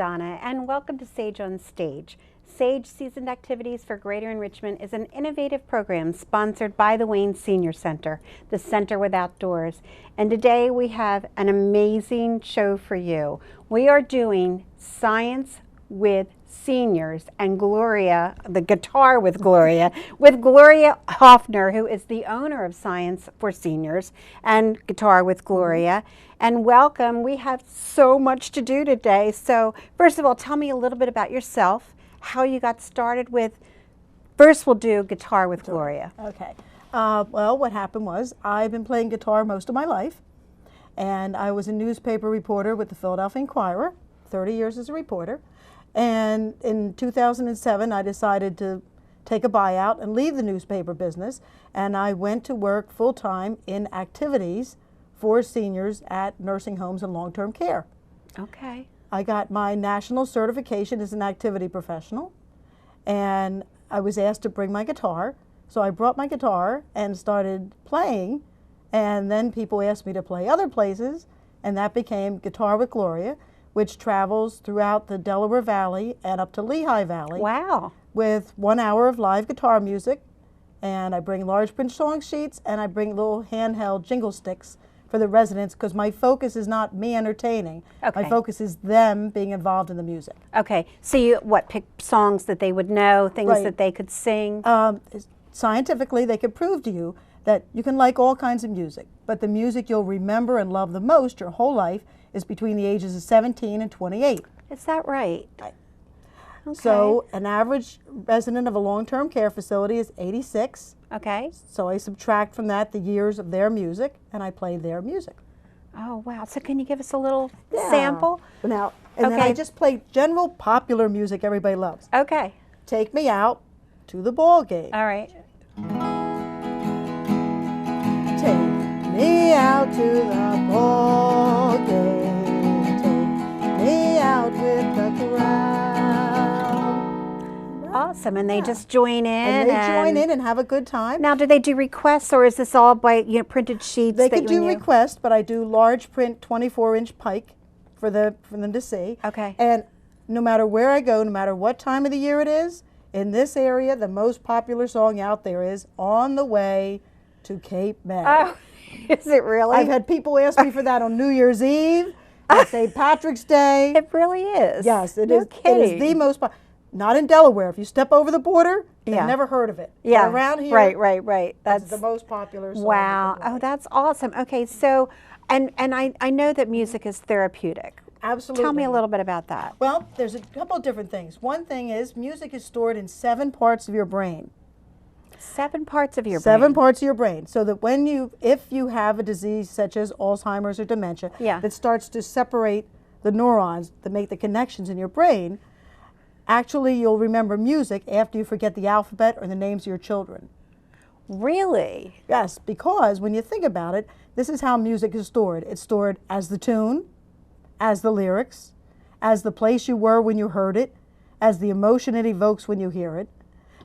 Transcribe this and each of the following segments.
Donna, and welcome to Sage on Stage. Sage Seasoned Activities for Greater Enrichment is an innovative program sponsored by the Wayne Senior Center, the Center with Outdoors. And today we have an amazing show for you. We are doing Science with Seniors and Gloria, the guitar with Gloria Hoffner, who is the owner of Science for Seniors and Guitar with Gloria. And welcome. We have so much to do today. So first of all, tell me a little bit about yourself, how you got started with, first we'll do Guitar with Gloria. Okay. Well, what happened was I've been playing guitar most of my life, and I was a newspaper reporter with the Philadelphia Inquirer, 30 years as a reporter. And in 2007, I decided to take a buyout and leave the newspaper business, and I went to work full-time in activities for seniors at nursing homes and long-term care. Okay. I got my national certification as an activity professional, and I was asked to bring my guitar. So I brought my guitar and started playing, and then people asked me to play other places, and that became Guitar with Gloria, which travels throughout the Delaware Valley and up to Lehigh Valley. Wow. With 1 hour of live guitar music, and I bring large print song sheets, and I bring little handheld jingle sticks for the residents, because my focus is not me entertaining. Okay. My focus is them being involved in the music. Okay, so you pick songs that they would know, things that they could sing? Scientifically, they could prove to you that you can like all kinds of music, but the music you'll remember and love the most your whole life is between the ages of 17 and 28. Is that right? Right. Okay. So an average resident of a long-term care facility is 86. Okay. So I subtract from that the years of their music, and I play their music. Oh, wow. So can you give us a little sample? Now, and then I just play general popular music everybody loves. Okay. Take me out to the ball game. All right. Take me out to the ball game. Take me out with the crowd. Awesome, and they just join in. And they join in and have a good time. Now, do they do requests, or is this all by printed sheets? They could do requests, but I do large print 24-inch pike for them to see. Okay. And no matter where I go, no matter what time of the year it is, in this area, the most popular song out there is "On the Way to Cape May." Oh, is it really? I've had people ask me for that on New Year's Eve, on St. Patrick's Day. It really is. Yes, it No is. kidding. It is the most popular. Not in Delaware. If you step over the border, you've never heard of it. Yeah. But around here, right. That's the most popular song. Wow. Oh, that's awesome. Okay, so, and I know that music is therapeutic. Absolutely. Tell me a little bit about that. Well, there's a couple of different things. One thing is music is stored in 7 parts of your brain. 7 parts of your brain. 7 parts of your brain. So that if you have a disease such as Alzheimer's or dementia, that starts to separate the neurons that make the connections in your brain, actually you'll remember music after you forget the alphabet or the names of your children. Really? Yes, because when you think about it, this is how music is stored. It's stored as the tune, as the lyrics, as the place you were when you heard it, as the emotion it evokes when you hear it,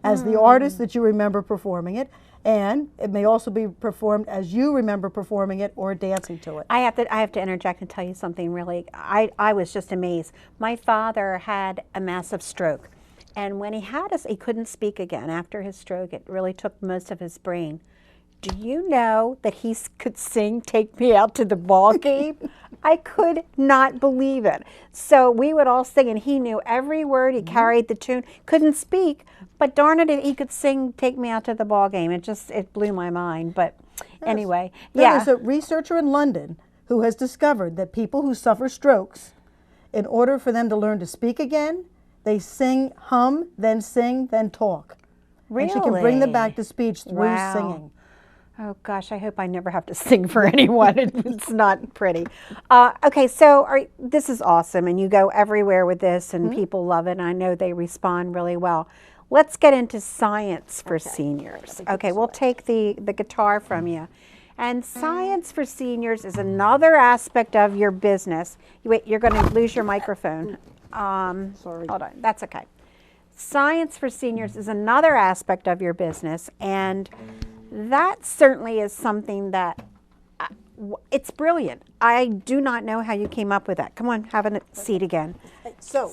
as the artist that you remember performing it, and it may also be performed as you remember performing it or dancing to it. I have to interject and tell you something really. I was just amazed. My father had a massive stroke, and when he had us, he couldn't speak again after his stroke. It really took most of his brain. Do you know that he could sing "Take Me Out to the Ball Game"? I could not believe it. So we would all sing, and he knew every word. He carried the tune. Couldn't speak, but darn it, he could sing "Take Me Out to the Ball Game." It blew my mind. But anyway, There's a researcher in London who has discovered that people who suffer strokes, in order for them to learn to speak again, they sing, hum, then sing, then talk. Really? And she can bring them back to speech through singing. Oh gosh, I hope I never have to sing for anyone. It's not pretty. Okay, so this is awesome, and you go everywhere with this, and people love it, and I know they respond really well. Let's get into Science for Seniors. Okay, we'll take the guitar from you. And Science for Seniors is another aspect of your business. Wait, you're going to lose your microphone. Sorry. Hold on, that's okay. Science for Seniors is another aspect of your business, and that certainly is something that it's brilliant. I do not know how you came up with that. Come on, have a seat again. so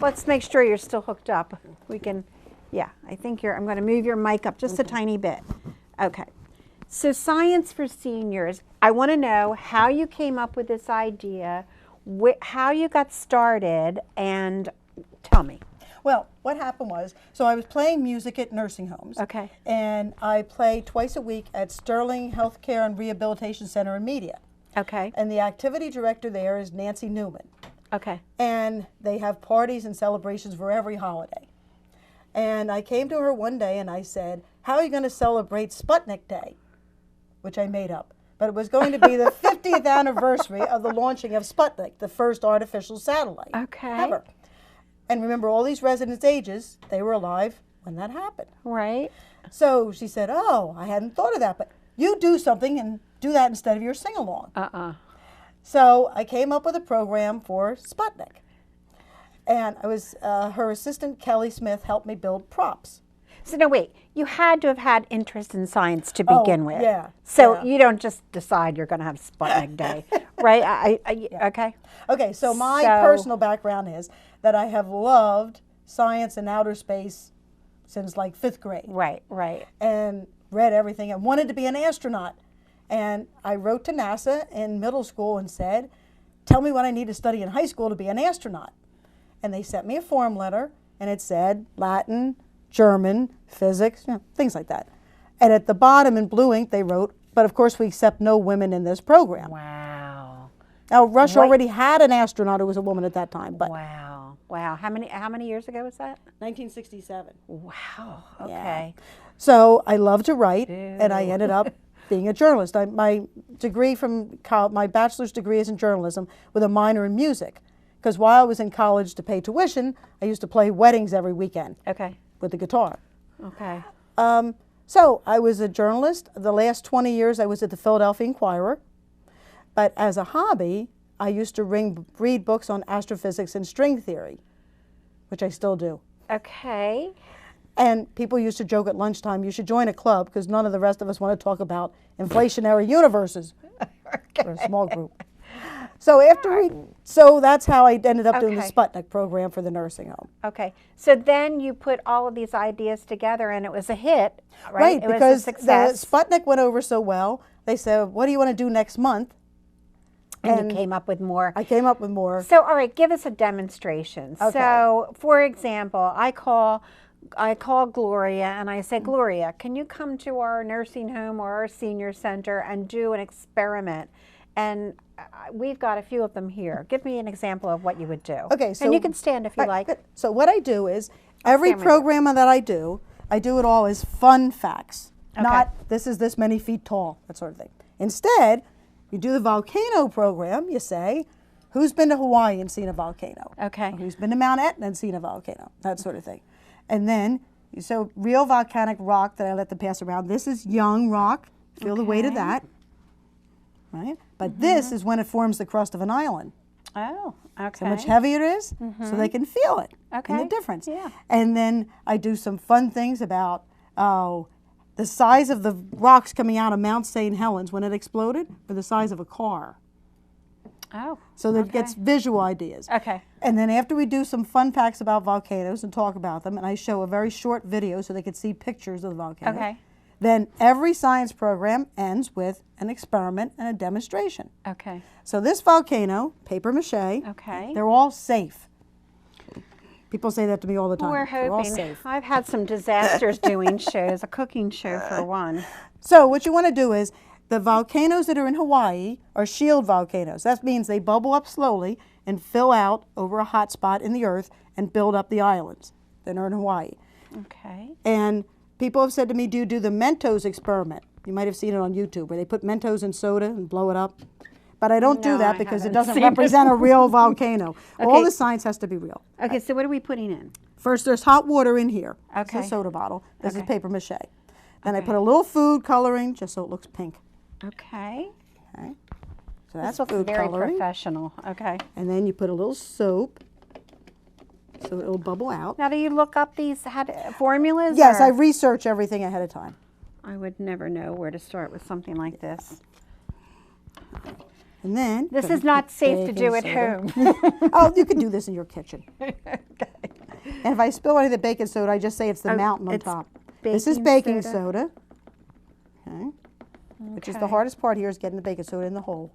let's make sure you're still hooked up. We can, yeah, I think I'm going to move your mic up just a tiny bit. Okay. So Science for Seniors, I want to know how you came up with this idea, how you got started, and tell me. well, what happened was, so I was playing music at nursing homes. Okay. And I play twice a week at Sterling Healthcare and Rehabilitation Center in Media. Okay. And the activity director there is Nancy Newman. Okay. And they have parties and celebrations for every holiday. And I came to her one day and I said, how are you going to celebrate Sputnik Day? Which I made up. But it was going to be the 50th anniversary of the launching of Sputnik, the first artificial satellite ever. And remember, all these residents' ages, they were alive when that happened. Right. So she said, oh, I hadn't thought of that, but you do something and do that instead of your sing-along. So I came up with a program for Sputnik. And I was, her assistant, Kelly Smith, helped me build props. So no, wait, you had to have had interest in science to begin with. Yeah. So yeah. you don't just decide you're going to have Sputnik Day, right? Yeah. Okay. Okay, so my personal background is that I have loved science and outer space since like 5th grade. Right, right. And read everything and wanted to be an astronaut. And I wrote to NASA in middle school and said, tell me what I need to study in high school to be an astronaut. And they sent me a form letter, and it said Latin, German, physics, things like that. And at the bottom in blue ink they wrote, but of course we accept no women in this program. Wow. Now Russia already had an astronaut who was a woman at that time. But wow. Wow. How many years ago was that? 1967. Wow. Yeah. Okay. So I love to write, and I ended up being a journalist. My degree from my bachelor's degree is in journalism with a minor in music. Because while I was in college to pay tuition, I used to play weddings every weekend. Okay. With the guitar. Okay. So I was a journalist. The last 20 years I was at the Philadelphia Inquirer. But as a hobby, I used to read books on astrophysics and string theory, which I still do. Okay. And people used to joke at lunchtime, you should join a club because none of the rest of us want to talk about inflationary universes. Okay. We're a small group. So so that's how I ended up doing the Sputnik program for the nursing home. Okay. So then you put all of these ideas together and it was a hit, right? Right, It because was a success. the Sputnik went over so well, they said, what do you want to do next month? And you came up with more. I came up with more. So, all right, give us a demonstration. Okay. So, for example, I call Gloria and I say, Gloria, can you come to our nursing home or our senior center and do an experiment? And we've got a few of them here. Give me an example of what you would do. Okay, so and you can stand if you like. Good. So what I do is every program that I do it all as fun facts, not this is this many feet tall, that sort of thing. Instead, you do the volcano program. You say, who's been to Hawaii and seen a volcano? Okay. Or who's been to Mount Etna and seen a volcano? That sort of thing. And then, so real volcanic rock that I let them pass around. This is young rock. Feel the weight of that. Right? But this is when it forms the crust of an island. Oh, okay. So much heavier it is, so they can feel it and the difference. Yeah. And then I do some fun things about the size of the rocks coming out of Mount St. Helens when it exploded were the size of a car. Oh. So that it gets visual ideas. Okay. And then after we do some fun facts about volcanoes and talk about them, and I show a very short video so they can see pictures of the volcano. Okay. Then every science program ends with an experiment and a demonstration. Okay. So this volcano, paper mache, they're all safe. People say that to me all the time. We're They're all hoping. safe. I've had some disasters doing shows, a cooking show for one. So what you want to do is, the volcanoes that are in Hawaii are shield volcanoes. That means they bubble up slowly and fill out over a hot spot in the earth and build up the islands that are in Hawaii. Okay. And people have said to me, do the Mentos experiment. You might have seen it on YouTube, where they put Mentos in soda and blow it up. But I don't do that because it doesn't represent a real volcano. All the science has to be real. Okay, so what are we putting in? First, there's hot water in here. Okay. This is a soda bottle. This is paper mache. Then I put a little food coloring just so it looks pink. Okay. Okay. So that's This looks food very coloring. professional. Okay. And then you put a little soap so it'll bubble out. Now, do you look up these formulas? Yes, or? I research everything ahead of time. I would never know where to start with something like this. And then This gonna is not put safe to do baking at soda. home. Oh, you can do this in your kitchen. Okay. And if I spill any of the baking soda, I just say it's the Oh, mountain on it's top. This is baking soda. Okay. Which is the Okay. hardest part here is getting the baking soda in the hole.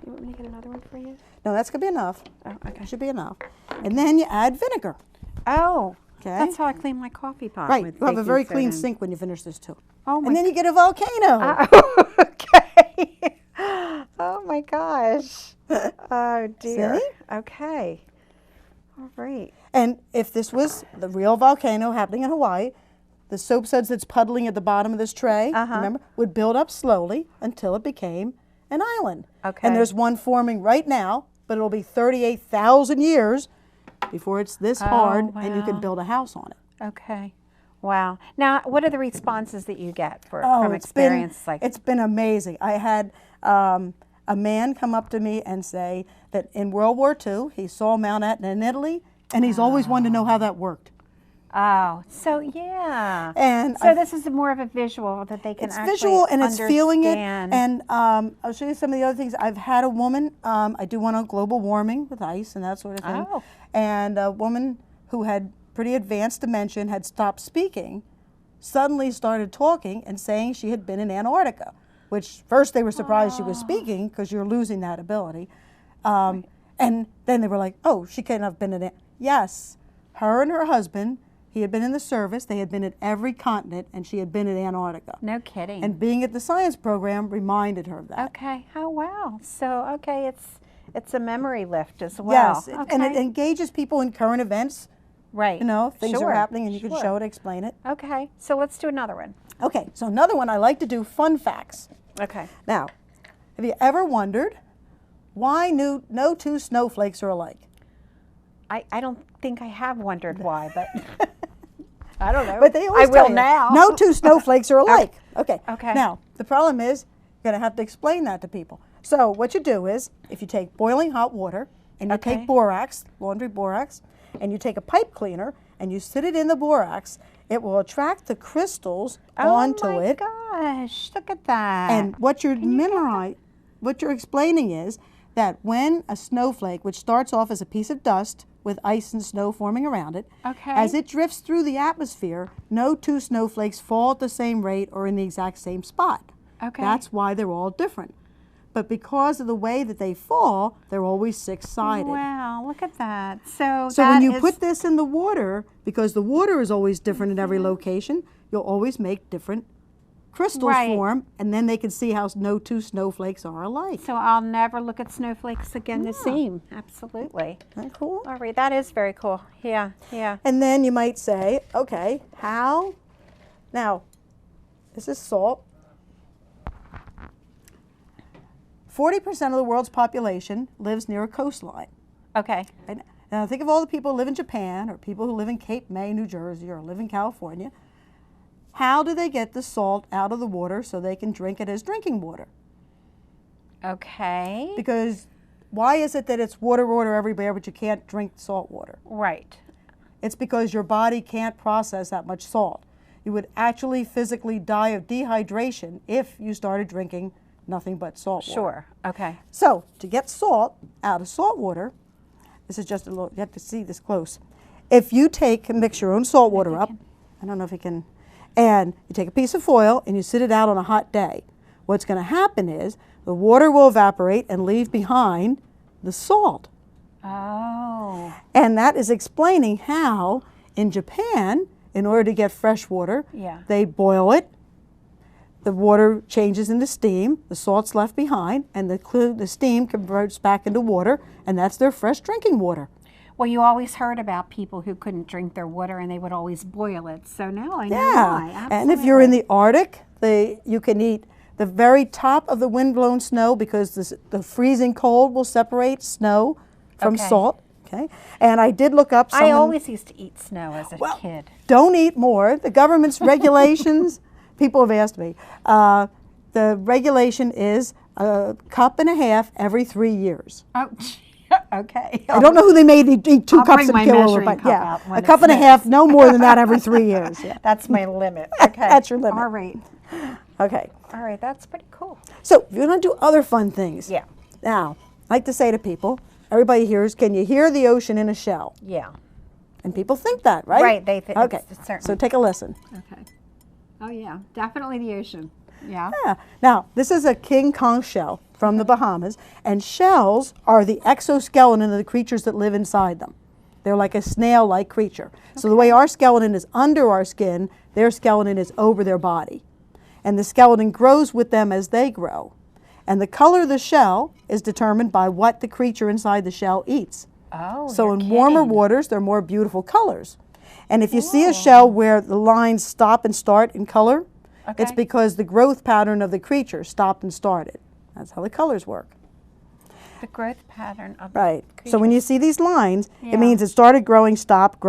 You want me to get another one for you? No, that's going to be enough. Oh, okay. That should be enough. And then you add vinegar. Oh, Okay. that's how I clean my coffee pot. Right. with You'll have a baking very soda clean in. sink when you finish this too. Oh my And then you get a volcano. okay. Oh my gosh. Oh dear. See? Okay. All right. And if this was the real volcano happening in Hawaii, the soap suds that's puddling at the bottom of this tray, remember, would build up slowly until it became an island. Okay. And there's one forming right now, but it'll be 38,000 years before it's this hard and you can wow. build a house on it. Okay. Wow. Now, what are the responses that you get from it's experience like it's been amazing. I had a man come up to me and say that in World War II, he saw Mount Etna in Italy, and he's always wanted to know how that worked. Oh, so yeah. And so this is more of a visual that they can it's actually visual and it's feeling it. understand. And I'll show you some of the other things. I've had a woman, I do one on global warming with ice and that sort of thing. Oh. And a woman who had pretty advanced dementia, had stopped speaking, suddenly started talking and saying she had been in Antarctica, which first they were surprised she was speaking because you're losing that ability. And then they were like, oh, she couldn't have been in it. Yes, her and her husband, he had been in the service, they had been at every continent, and she had been in Antarctica. No kidding. And being at the science program reminded her of that. Okay. Oh wow. So okay, it's a memory lift as well. Yes, Okay. and it engages people in current events. Right. You know, things Sure, are happening and you can sure. show it, explain it. Okay. So let's do another one. Okay, so another one I like to do, fun facts. Okay. Now, have you ever wondered why no two snowflakes are alike? I don't think I have wondered why, but I don't know. But they always I tell will you, now. no two snowflakes are alike. Okay. Okay. Now, the problem is you're going to have to explain that to people. So what you do is, if you take boiling hot water and you Okay. take borax, laundry borax, and you take a pipe cleaner and you sit it in the borax, it will attract the crystals onto Oh my it. gosh! Look at that. And what you're what you're explaining is that when a snowflake, which starts off as a piece of dust with ice and snow forming around it, Okay. as it drifts through the atmosphere, no two snowflakes fall at the same rate or in the exact same spot. Okay. That's why they're all different. But because of the way that they fall, they're always six-sided. Wow! Look at that. So So when that you is- put this in the water, because the water is always different in every location, you'll always make different crystals Right. form, and then they can see how no two snowflakes are alike. So I'll never look at snowflakes again the same. Absolutely. Isn't that cool? All right, that is very cool. Yeah, yeah. And then you might say, okay, how? Now, this is salt. 40% of the world's population lives near a coastline. Okay. Right? Now think of all the people who live in Japan, or people who live in Cape May, New Jersey, or live in California. How do they get the salt out of the water so they can drink it as drinking water? Okay. Because why is it that it's water everywhere, but you can't drink salt water? Right. It's because your body can't process that much salt. You would actually physically die of dehydration if you started drinking nothing but salt water. Sure. Okay. So, to get salt out of salt water, this is just a little, you have to see this close. If you mix your own salt water up, I don't know if you can, and you take a piece of foil and you sit it out on a hot day, what's going to happen is the water will evaporate and leave behind the salt. Oh. And that is explaining how in Japan, in order to get fresh water, Yeah. they boil it, the water changes into steam, the salt's left behind, and the steam converts back into water, and that's their fresh drinking water. Well, you always heard about people who couldn't drink their water and they would always boil it. So now I know why. Yeah, and if you're in the Arctic, you can eat the very top of the windblown snow because the freezing cold will separate snow from Okay. salt. Okay, and I did look up. I always used to eat snow as a kid. Don't eat more. The government's regulations. People have asked me. The regulation is a cup and a half every 3 years. Oh, okay. I don't know who they made eat 2 I'll cups bring of my kilo, measuring but cup yeah, out when a cup it and a half, snows. no more than that every 3 years. Yeah. That's my limit. Okay. That's your limit. All right. Okay. All right, that's pretty cool. So if you want to do other fun things. Yeah. Now, I like to say to people, everybody hears, can you hear the ocean in a shell? Yeah. And people think that, right? Right, they think. Okay, Certainly. so take a listen. Okay. Oh yeah, definitely the ocean. Yeah. Yeah. Now, this is a king conch shell from the Bahamas, and shells are the exoskeleton of the creatures that live inside them. They're like a snail-like creature. So the way our skeleton is under our skin, their skeleton is over their body. And the skeleton grows with them as they grow. And the color of the shell is determined by what the creature inside the shell eats. Oh, So you're in warmer kidding. waters, they're more beautiful colors. And if you see a shell where the lines stop and start in color, it's Okay. because the growth pattern of the creature stopped and started. That's how the colors work. The growth pattern of Right. the So when you see these lines, Yeah. it means it started growing, stopped,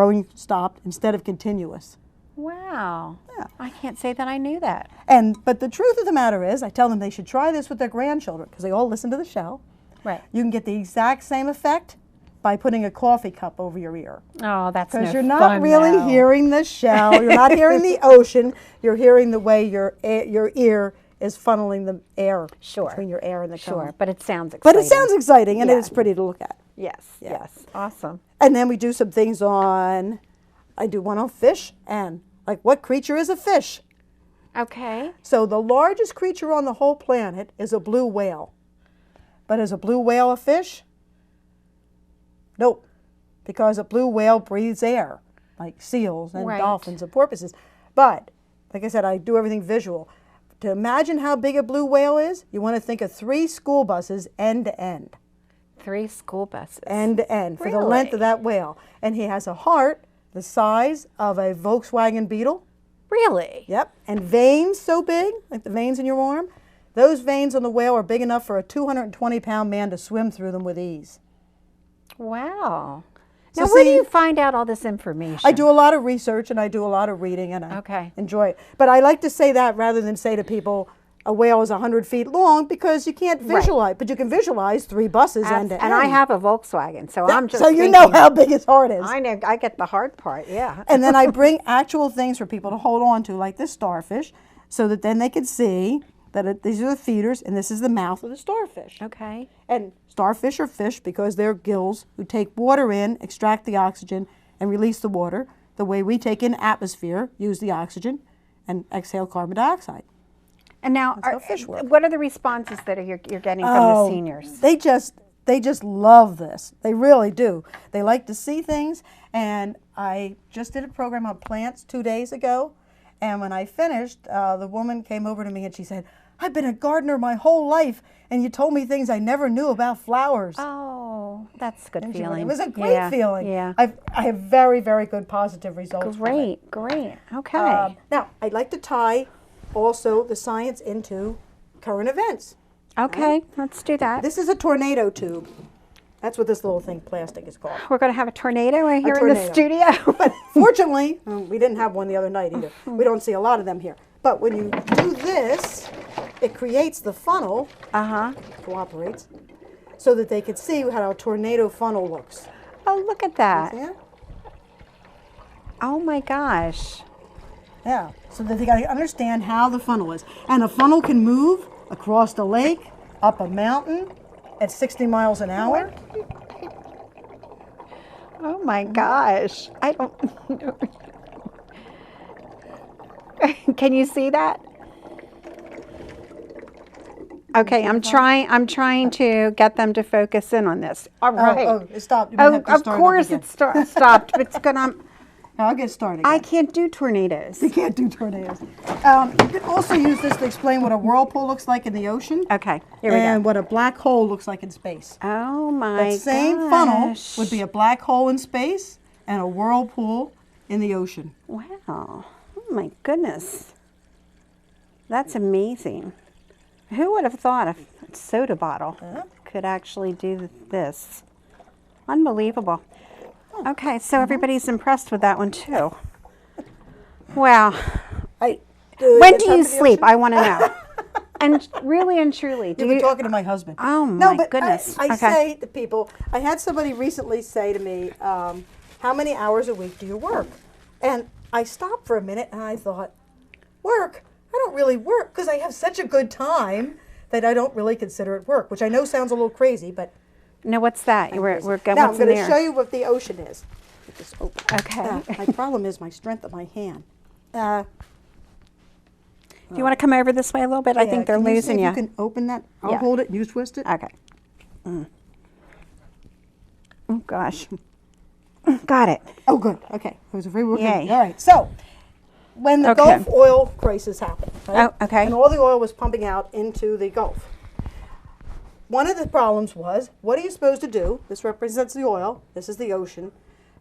instead of continuous. Wow. Yeah. I can't say that I knew that. But the truth of the matter is, I tell them they should try this with their grandchildren because they all listen to the shell. Right. You can get the exact same effect by putting a coffee cup over your ear. Oh, that's no Because you're not fun, really though. hearing the shell, you're not hearing the ocean, you're hearing the way your ear is funneling the air Sure. between your air and the Sure, cone. but it sounds exciting. But it sounds exciting and Yeah. it's pretty to look at. Yes. Yeah. Yes. Awesome. And then we do some things on, I do one on fish and like what creature is a fish? Okay. So the largest creature on the whole planet is a blue whale. But is a blue whale a fish? Nope. Because a blue whale breathes air, like seals and Right. dolphins and porpoises. But, like I said, I do everything visual. To imagine how big a blue whale is, you want to think of 3 school buses end to end. 3 school buses. End to end, for the length of that whale. And he has a heart the size of a Volkswagen Beetle. Really? Yep. And veins so big, like the veins in your arm. Those veins on the whale are big enough for a 220-pound man to swim through them with ease. Wow. So Now, where do see- you find out all this information? I do a lot of research and I do a lot of reading and I Okay. enjoy it. But I like to say that rather than say to people, a whale is 100 feet long because you can't visualize, but you can visualize 3 buses end to end. And I have a Volkswagen, so I'm just So you thinking, know how big his heart is. I know. I get the hard part. Yeah. And then I bring actual things for people to hold on to, like this starfish, so that then they can see that these are the feeders and this is the mouth of the starfish. Okay. And starfish are fish because they're gills who take water in, extract the oxygen, and release the water, the way we take in atmosphere, use the oxygen, and exhale carbon dioxide. And now, how fish work. what are the responses that you're getting from the seniors? They just love this. They really do. They like to see things. And I just did a program on plants 2 days ago. And when I finished, the woman came over to me and she said, I've been a gardener my whole life, and you told me things I never knew about flowers. Oh, that's a good And she went, feeling. it was a great feeling. Yeah. I have very, very good positive results. from it. Great. Okay. Now, I'd like to tie also the science into current events. Okay, let's do that. This is a tornado tube. That's what this little thing, plastic, is called. We're going to have a tornado right here in the tornado. studio. But fortunately, we didn't have one the other night either. We don't see a lot of them here. But when you do this, it creates the funnel, cooperates, so that they can see how a tornado funnel looks. Oh, look at that. See it? Oh my gosh. Yeah, so that they got to understand how the funnel is. And a funnel can move across the lake, up a mountain at 60 miles an hour. Oh my gosh. I don't know. Can you see that? Okay, I'm trying to get them to focus in on this. All right. Oh, it stopped. You might Oh, have to of start course again. it stopped. But it's gonna. I'll get started. I Again. can't do tornadoes. You can't do tornadoes. You can also use this to explain what a whirlpool looks like in the ocean. Okay, here we And go. what a black hole looks like in space. Oh my That same gosh. funnel would be a black hole in space and a whirlpool in the ocean. Wow. Oh my goodness. That's amazing. Who would have thought a soda bottle could actually do this? Unbelievable. Okay, so everybody's impressed with that one too. Wow. When When do you sleep? I want to know. And really and truly, do You've been you? talking to my husband. Oh No, my but goodness. I Okay. say to people, I had somebody recently say to me, how many hours a week do you work? And I stopped for a minute and I thought, work? don't really work because I have such a good time that I don't really consider it work, which I know sounds a little crazy, but. No, what's that? We're Now what's I'm in going to there? show you what the ocean is. Get this open. Okay. My problem is my strength of my hand. Do you want to come over this way a little bit? I think they're can you see losing if you. You can open that. I'll Yeah. hold it and you twist it. Okay. Oh gosh. Got it. Oh, good. Okay. I was afraid we were Yay. All right. So, when the Okay. Gulf oil crisis happened, right? Oh, okay. And all the oil was pumping out into the Gulf. One of the problems was, what are you supposed to do? This represents the oil. This is the ocean.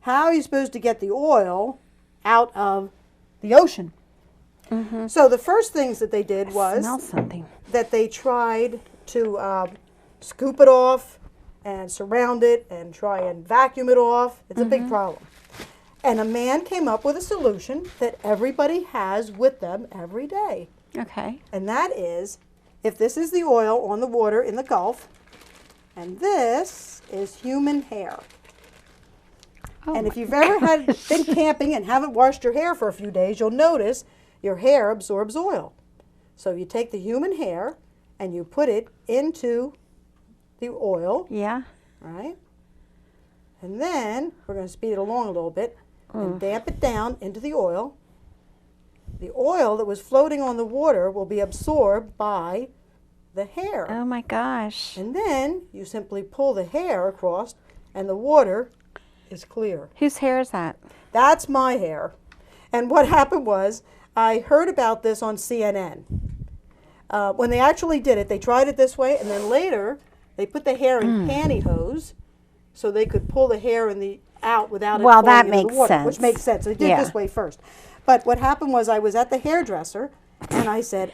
How are you supposed to get the oil out of the ocean? So the first things that they did was Smell something. that they tried to scoop it off and surround it and try and vacuum it off. It's a big problem. And a man came up with a solution that everybody has with them every day. Okay. And that is, if this is the oil on the water in the Gulf, and this is human hair. Oh And my if you've ever been camping and haven't washed your hair for a few days, you'll notice your hair absorbs oil. So you take the human hair and you put it into the oil, Yeah. right? And then we're going to speed it along a little bit and damp it down into the oil. The oil that was floating on the water will be absorbed by the hair. Oh my gosh. And then you simply pull the hair across and the water is clear. Whose hair is that? That's my hair. And what happened was, I heard about this on CNN. When they actually did it, they tried it this way, and then later they put the hair in pantyhose so they could pull the hair out without it Well, falling that into makes the water, sense. which makes sense. They did it Yeah. this way first. But what happened was I was at the hairdresser, and I said,